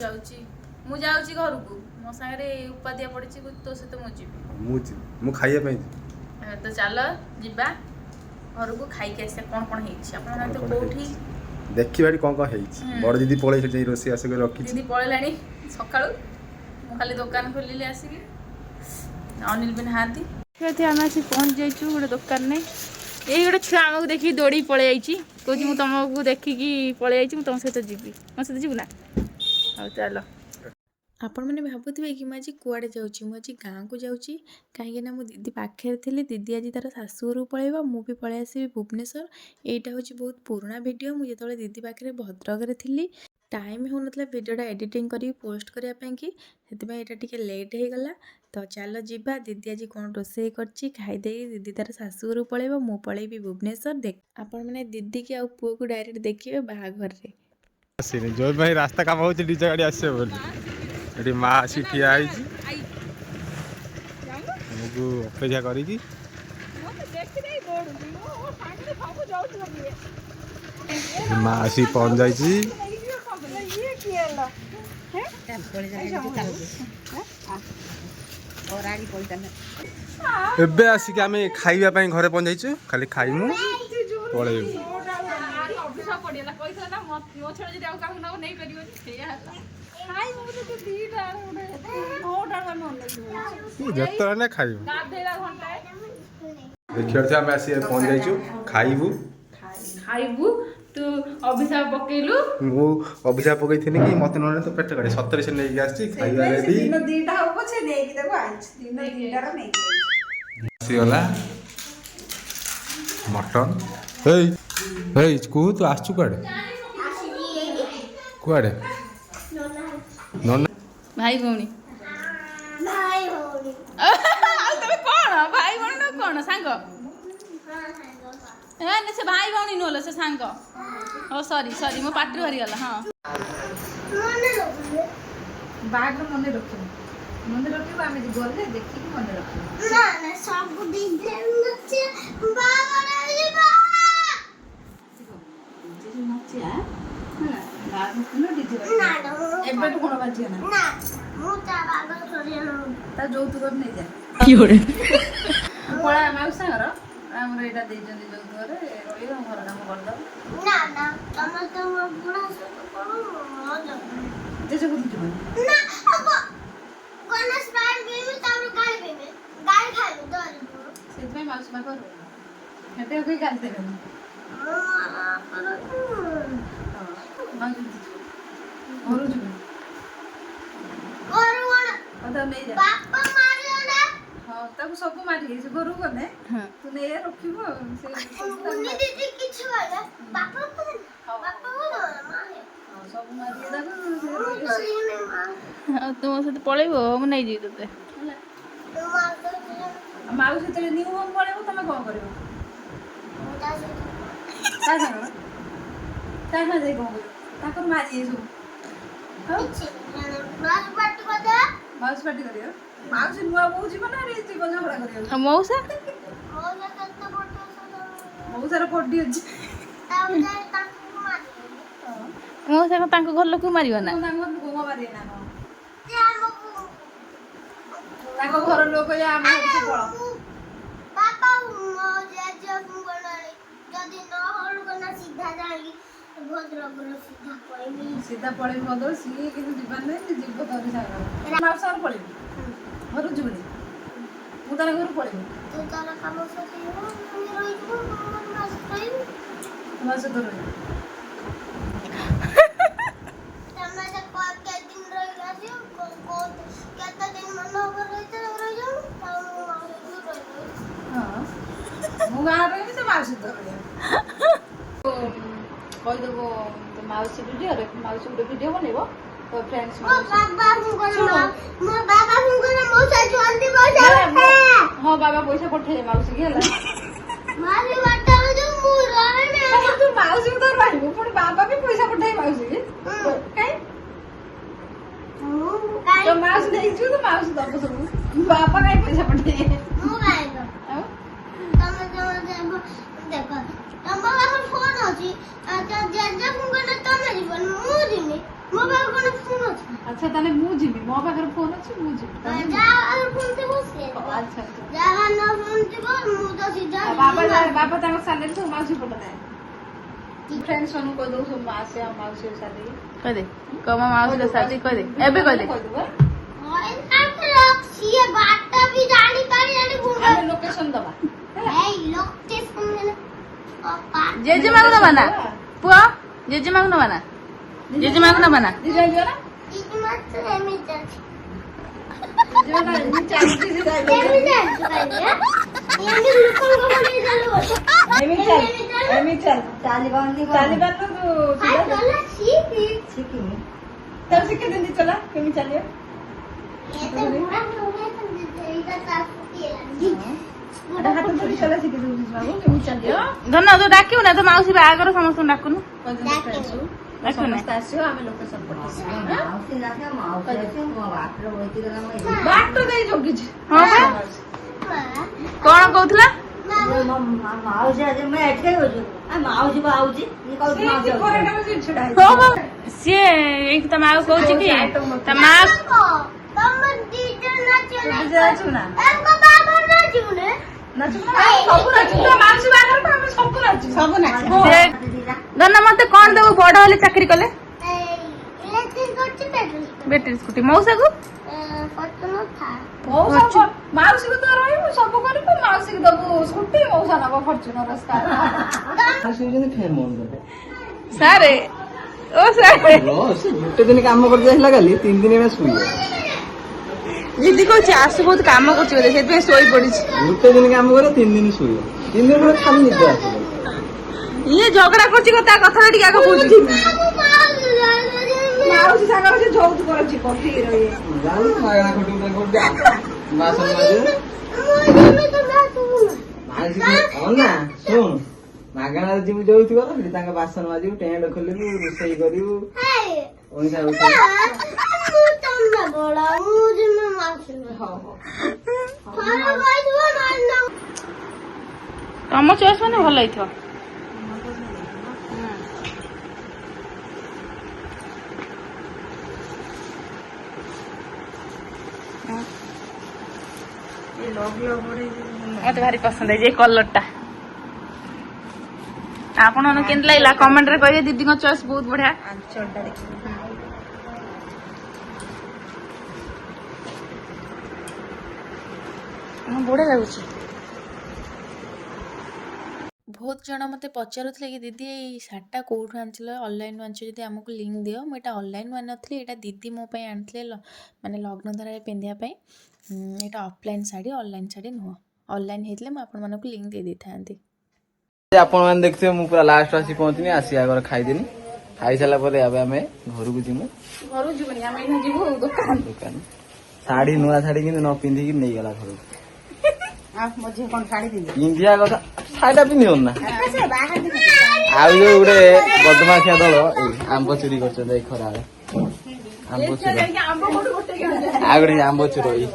जाउची मु जाउची घर को मो सागरे उपाधिया पड़ी तो सहित मु जीवी मु खाइया पे तो चल जिबा घर को खाई के आसे कोन कोन हेछि अपन तो कोठी देखि बाड़ी कोन कोन हेछि बड़ दीदी पळे से रोसी आसे के रखी दीदी पळेलाणी सकाळू मु खाली दुकान खोलिले आसी के अनिल बिन हांती केथि हम आसी पहुंच जाइछु गोटे दुकान ने एई गोटे छुआ हमको देखि दौड़ी पळे आइछि कहछि मु तुमको देखि की पळे आइछि मु तुम सहित जीवी मो सहित जीवु ना हौ चलो आपण मैंने भावुवे कि मुझे कुआड़े जाऊँगी मुझे गाँव को जाऊँगी कहीं मो दीदी पाखे थी दीदी आज तार शाशुघर पलैब मुझे पलि आसबि भुवनेश्वर यहाँ हूँ बहुत पुराना वीडियो मुझे जो दीदी पाखे भद्रक थी टाइम हो ना वीडियोटा एडिटिंग कर पोस्ट करने की से टी लेट हो गला तो चलो जीवा दीदी आज कौन रोसे करदे दीदी तार शाशुघर पलैब मु पलैबी भुवनेश्वर देख आपण मैंने दीदी की आ पुओ को डायरेक्ट देखिए बाहाघर रे जो भाई रास्ता काम हो डीजे गाड़ी आसे बोली माँ आसी ठिया हमको अपेक्षा करी माँ आसी पहुंच जाइए एबे आसिक आम खाइबा घरे पहुंच जाइछु खाली खाइमु पळेबु जतरा ना खाइबु देखियो आम आसी पहुंच जाइछु खाइबु तू अभिशाप पकेलु मु अभिशाप पकईथि कि मत न तो पेट काटे सतरे से नहीं आसी खाइबा रेडी दिन दीटा हो पछे देकी देबो आइछ दिन दीटा रो नहीं आसी गला मटन हे को तू आछू काडे कुआडे नोना भाई भौणी आ तबे कोन भाई भौणी न कोन सांग ए से भाई भौणी नोलो से सांग ओ सॉरी सॉरी मो पाटरी हरि गला हां बाग मने रखिबो आमे जे गले देखि कि मने रखिबो ना ना सब दिन नचे बाबा रे बा जे नचे आ ना बाग कुनो डीजे ना ना एबे तो कोन बाजी ना ना मोटा बाबा छोरी ता जोतुक नै जा की होरे पळा माउसा घर हमर एटा दे जंदी जोतुक रे रोलियो घर काम कर दो ना ना तमे तो बुढ़ा से करो मजा जे जे कुछ ना अब कोन स्टाइल भी तार गाड़ी भी गाड़ी खाए दो सेत में माउस मा कर हेते कोई गाल दे बापा मारियो ना हां तब सब मारी से गरु गने तू ने रखिबो से उन्नी दीदी किछु वाला बापा को मारे हां सब मारी दाको तुम से पळैबो हम नै जी तते माउ से तले न्यू होम पळैबो तमे कोन करबो ता जानो ता ना जाई कोन ताकर मारी एसु माउस पार्टी करियो माउस नुआ बहु जीवन रे जीव झगड़ा करियो मौसा बहुत सारा पड्डी अछि मौसा तांको घर लोक मारियो ना तांको गोमा मारी ना तांको घर लोक या हम से पळ पापा जे गुंगणारे जदी न होल गना सीधा जाई भद्रक सीधा पळेमी सीधा पळे भद्र सी कि जीवन नै जीव तोरी सारा माउस और पळे घर जुबनी मु तार घर पळे तो तारा काम सके हो रोई को मास टाइम मास तो रोई तमे जे को के दिन रही रासी को केता दिन मन हो रही जाऊ हां मु गा रे से माउस तो रोई कोई देबो तो माउस वीडियो बनेबो तो फ्रेंड्स मो बाबा हुंगना मौसा जल्दी पैसा हां बाबा पैसा पठे माउस के हला मारी वाटा जो मु रहने तू माउस तो रहबो पण बाबा भी पैसा पठे माउस के काई तो माउस नहीं छु तो माउस दबो सब बाबा काई पैसा पठे मु गाएगा तमे जो देखो तम बाबा फोन होची जे जे हुंगना तमे जीवन मु दिनी ମୋ ପାଖରେ କଣ ଫୋନ ଅଛି? ଆଚ୍ଛା ତାହେଲେ ମୁଁ ଯିବି, ମୋ ପାଖରେ ଫୋନ ଅଛି, ମୁଁ ଯିବି। ଯାହା ଫୋନ ଥିବ ସିଏ ଦବ। ଆଚ୍ଛା ଯାହା ନ ଫୋନ ଥିବ ମୁଁ ତ ସିଧା ବାବା ତାଙ୍କ ସାଲେରୀ ସବୁ ମାଉସୀ ପଟ ଦେବେ। ଫ୍ରେଣ୍ଡସ୍ ମାନଙ୍କୁ କହିଦବୁ ସବୁ ଆସେ ଆଉ ମାଉସୀ ସାଲେରୀ କହିଦେ କମା ମାଉସୀର ସାଥି କହିଦେ ଏବେ କହିଦେ। କହିଦବୁ। ସିଏ ବାଟ ବି ଜାଣିପାରିଲାନି ଆମେ ଲୋକେସନ ଦବା। ଏଇ ଲୋକେସନ ଜେଜେମାକୁ ନବା ନା ପୁଅ, ଜେଜେମାକୁ ନବା ନା, ଜେଜେମାକୁ ନବା ନା। ଦିଦି ଯିବ ନା? ଏଇଠି ମାତ୍ର ଏମିତି ଅଛି। ଯିବ ନା? ଏମିତି ଚାଲିଛି ଦିଦି। ଏମିତି ଅଛି ଖାଲି ଏମିତି ଲୋକଙ୍କ ଭଳି ଚାଲୁ। ଏମିତି ଚାଲ, ଏମିତି ଚାଲ। ଚାଲିବାନି ତ ତୁ ହାଇ ଚଲା ଶିଖି। ଶିଖିନି। ତାର ଶିଖେଇ ଦିଦି ଚଲା କେମିତି ଚାଲିବ। ଏତେ ବୁଢା ନୁହେଁ ତ ଏଇଟା ତାର ଫୁଟିଲା। ହାତ ଧରି ଚଲା ଶିଖେଇ ଦବୁ ବାବୁ କେମିତି ଚାଲିବ। ଧନ ତୁ ଡାକିବୁ ନା, ତୋ ମାଉସୀ ବାହାଘର ସମସ୍ତଙ୍କୁ ଡାକୁନୁ। ସମସ୍ତେ ଆସିବ ଆମେ ଲୋକେସନ ବାଟ ଦେଇ ଜଗିଛି। ହଁ ବା। କଣ କହୁଥିଲା? ସିଏ ଏଇଠି ତା ମାକୁ କହୁଛି କି ତା ମା ତମ ଦିଟା ନାଚ ଯାଉଛୁ ନା ତାଙ୍କ ବାବା ନାଚିବୁ ନା ସବୁ ନାଚୁ ମାଉସୀ ବାହାଘର ଆମେ ସବୁ ନାଚୁ ସବୁ ନାଚୁ। ଧନ ମତେ କଣ ଦବୁ ବଡ ହେଲେ ଚାକିରି କଲେ? ଇଲେକ୍ଟ୍ରିକ କରୁଛି ବ୍ୟାଟେରୀ ସ୍କୁଟି। ମଉସାକୁ ଫର୍ଚୁନର ଥାର ମାଉସୀକୁ ତ ରହିବୁ ସବୁ କରିବୁ। ମାଉସୀକୁ ଦବୁ ସ୍କୁଟି, ମଉସା ନବ ଫର୍ଚୁନର ସାରେ ଓ ସାରେ ଗୋଟେ ଦିନ କାମ କରି ଯାଇଥିଲା କାଲି 3 ଦିନ ଏବେ ଶୋଇବ। ଦିଦି କହୁଛି ଆସୁ ବହୁତ କାମ କରୁଛି ବୋଧେ ସେଥିପାଇଁ ଶୋଇ ପଡିଛି। ଗୋଟେ ଦିନ କାମ করে 3 ଦିନ ଶୋଇବ। 3 ଦିନ ପରେ ଖାଲି ନିଦ ଆସିବ। ଇଏ ଝଗଡା କରୁଛି ତା କଥାଟା ଟିକେ ଆଗ କହୁଛି। ମାଉସୀ ସାଙ୍ଗରେ ସେ ଯୌତୁକ ଅଛି କଠିର ଇଏ ଯାଉ ମାଗଣା ଖଟି ଉଠା କରୁଛି। ବାସନ ମାଜିବୁ ନା ଶୁଣ ମାଗଣାରେ ଯିବୁ ଯୌତୁକ ସେଠି ତାଙ୍କ ବାସନ ମାଜିବୁ, ଟେଣ୍ଟ ଖୋଲିବୁ, ରୋଷେଇ କରିବୁ, ପଇସା ଉଠେଇବୁ। ତମ ଚଏସ୍ ମାନେ ଭଲ ହେଇଥିବ। ମତେ ଭାରି ପସନ୍ଦ ହେଇଛି ଏଇ କଲରଟା। ଆପଣ କେମିତି ଲାଗିଲା କମେଣ୍ଟରେ କହିବେ। ଦିଦିଙ୍କ ଚଏସ୍ ବହୁତ ବଢିଆ। ବଢିଆ ଲାଗୁଛି। ବହୁତ ଜଣ ମୋତେ ପଚାରୁଥିଲେ କି ଦିଦି ଏଇ ଶାଢ଼ୀଟା କେଉଁଠୁ ଆଣିଥିଲ, ଅନଲାଇନ୍ରୁ ଆଣିଛ ଯଦି ଆମକୁ ଲିଙ୍କ୍ ଦିଅ। ମୁଁ ଏଇଟା ଅନଲାଇନ୍ରୁ ଆଣିନଥିଲି, ଏଇଟା ଦିଦି ମୋ ପାଇଁ ଆଣିଥିଲେ ମାନେ ଲଗ୍ନ ଧାରାରେ ପିନ୍ଧିବା ପାଇଁ। ଏଇଟା ଅଫଲାଇନ୍ ଶାଢ଼ୀ, ଅନଲାଇନ୍ ଶାଢ଼ୀ ନୁହଁ। ଅନଲାଇନ୍ ହେଇଥିଲେ ମୁଁ ଆପଣମାନଙ୍କୁ ଲିଙ୍କ୍ ଦେଇ ଦେଇଥାନ୍ତି। ଆପଣ ମାନେ ଦେଖିଥିବେ ମୁଁ ପୁରା ଲାଷ୍ଟ ଆସି ପହଞ୍ଚିନି, ଆସି ଆଗରେ ଖାଇଦେନି। ଖାଇସାରିଲା ପରେ ଏବେ ଆମେ ଘରକୁ ଯିବୁ। ଘରକୁ ଯିବୁନି, ଆମେ ଏଇନା ଯିବୁ ଦୋକାନ। ଶାଢୀ ନୂଆ ଶାଢୀ କିନ୍ତୁ ନ ପିନ୍ଧିକି ନେଇଗଲା ଘରକୁ। ମୋ ଝିଅ କଣ ଶାଢୀ ପିନ୍ଧିବ? ପିନ୍ଧିବା କଥା ଶାଢୀଟା ପିନ୍ଧିବନି ନା। ଆଉ ଯୋଉ ଗୋଟେ ବଦମାସିଆ ଦଳ ଏଇ ଆମ୍ବ ଚୋରି କରୁଛନ୍ତି ଏଇ ଖରାରେ। ଆମ୍ବ ଚୋର ଆଉ ଗୋଟେ ଆମ୍ବ ଚୋର ଏଇ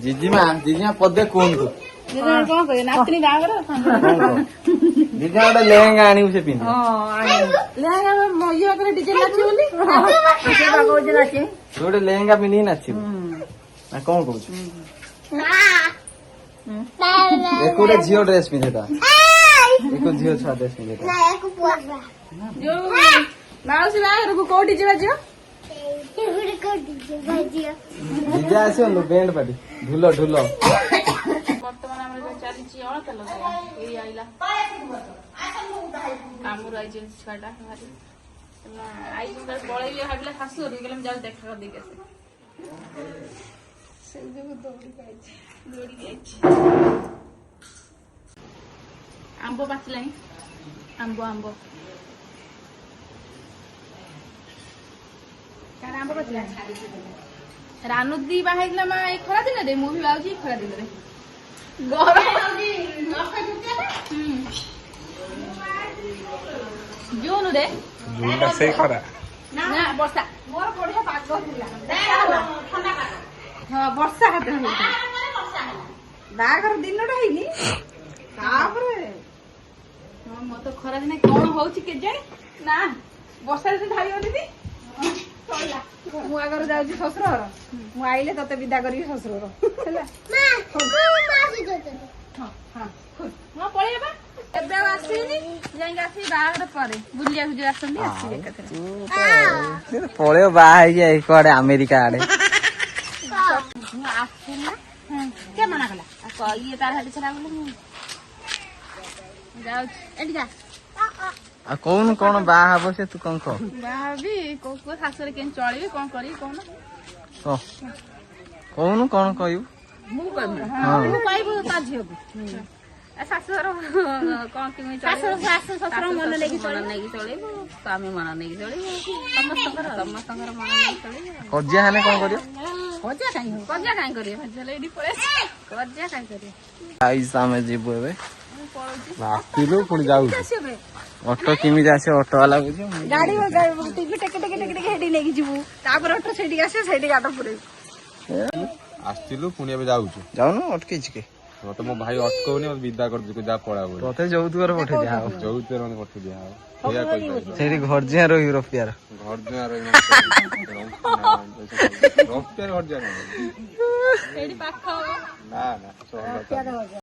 ଜିଜିମା ପଦେ କୁହନ୍ତୁ। କଣ କହିବେ? ନାତୁଣୀ ବାହାଘର ଜିଜିମା ଗୋଟେ ଲେହେଙ୍ଗା ଆଣିବୁ ସେ ପିନ୍ଧିବ। ତୁ ଗୋଟେ ଲେହେଙ୍ଗା ପିନ୍ଧିକି ନାଚିବୁ ନା କଣ କହୁଛୁ? ଏକ ଗୋଟେ ଝିଅ ଡ୍ରେସ ପିନ୍ଧେତା, ଏକ ଝିଅ ଛୁଆ ଡ୍ରେସ ପିନ୍ଧେତା। ଯୋଉ ମାଉସୀ ବାହାଘରକୁ କୋଉଠି ଯିବା ଝିଅ? ଡିଜେ ଆସିବନି ବେଣ୍ଡ ପାର୍ଟି ଢୁଲ ଢୁଲ। ବର୍ତ୍ତମାନ ଆମର ଚାଲିଛି ଅଳତା ଲଗାଇବା। ଏଇ ଆଇଲା କାମରୁ ଆଇଛି ଛୁଆଟା ଭାରି ଆଇଛି ପଳେଇବି ଭାବିଲା ଶାଶୁ ଘରକୁ ଗଲେ ମୁଁ ଯାଉଛି ଦେଖା କରିଦେଇକି ଆସେ। ସେଇ ଯୋଗୁ ଦୌଡ଼ିକି ଆଇଛି। ଆମ୍ବ ପାଚିଲାଣି। ଆମ୍ବ ଆମ୍ବ ପାଚିଲାଣି। ରାନୁଦି ବାହା ହେଇଥିଲା ମା ଏଇ ଖରା ଦିନରେ, ମୁଁ ବି ବାହାଉଛି ଖରା ଦିନରେ। ଜୁନରେ ସେଇ ଖରା ନା ବର୍ଷା। ମୋର ବଢିଆ ପାଗ ଥିଲା। ହଁ ବର୍ଷା ହାତ ବାହାଘର ଦିନଟା ହେଇନି ତାପରେ ହଁ ମତେ ଖରା ଦିନେ କଣ ହଉଛି କେଜାଣି ନା ବର୍ଷାରେ ସେ ଢାଳିବ ଦିଦି ମୁଁ ଆଗରୁ ଯାଉଛି ଶ୍ୱଶୁର ଘର ମୁଁ ଆଇଲେ ତତେ ବିଦା କରିବି ଶ୍ୱଶୁର ଘର ହେଲା ହଁ ପଳେଇବା ଏବେ ଆଉ ଆସିବିନି ଯାଇକି ଆସିବି ବାହାଘର ପରେ ବୁଲିବାକୁ ଯୋଉ ଆସନ୍ତି ଆସିବି ଏକାଥରେ ପଳେଇବ ବାହା ହେଇକି ଯାଇ କୁଆଡେ ଆମେରିକା ଆଡେ। ମୁଁ ଆସିଲି ନା କିଏ ମନା କଲା ଇଏ ତାର ହାଡି ଛଡା ବୋଲି ମୁଁ ଯାଉଛି ଏଠି ଯା ଆଉ କହୁନୁ କଣ ବାହା ହବ ସେ ତୁ କଣ କହ ବାହାବି କୋଉ କୋଉ ଶାଶୁରେ କେମିତି ଚଳିବି କଣ କରିବି କହୁନ କହୁନୁ କଣ କହିବୁ ମୁଁ କହିବି ମୁଁ କହିବୁ ତା ଝିଅକୁ ଶାଶୁଘର କଣ କେମିତି ଶାଶୁ ଶ୍ୱଶୁର ମନ ନେଇକି ଚଳିବୁ ସ୍ୱାମୀ ମନ ନେଇକି ଚଳିବୁ ସମସ୍ତଙ୍କର ମନ ନେଇକି ଚଳିବୁ କଜିଆ ହେଲେ କଣ କରିବ କଜା କାହିଁ ହବ କଜିଆ କାହିଁ କରିବେ ଏଇଠି ପଳେଇ କଜିଆ କାହିଁ କରିବେ ଆଇସ ଆମେ ଯିବୁ ଏବେ ମୁଁ ପଳଉଛି ଆସିଲୁ ପୁଣି ଯାଉଛୁ ଅଟୋ କେମିତି ଆସିବ ଅଟୋ ବାଲା ବୁଝିବ ଗାଡି ଟିକି ଟେକେ ହେଠି ନେଇକି ଯିବୁ ତାପରେ ଅଟୋ ସେଇଠିକି ଆସିବ ସେଇଠିକି ଅଟୋ ପୁରେଇବୁ ଆସିଥିଲୁ ପୁଣି ଏବେ ଯାଉଛୁ ଯାଉନୁ ଅଟକେଇଛି କି ମତେ ମୋ ଭାଇ ଅଟକଉନି ମତେ ବିଦା କରିଦୁ ଯା ପଳା ବୋଲି ତତେ ଯୌତୁକରେ ପଠେଇ ଦିଆହବ ଯୋଉଥିରେ ମତେ ପଠେଇ ଦିଆ ହବ ସେଇଆ କହିପାରିବ ସେଇଠି ଘରଜିଆ ରହିବି ରଫିଆର ଘର ଦୁଆର ରଫିଆର ଘର ଦୁଆର ଏଇଠି ପାଖ ନା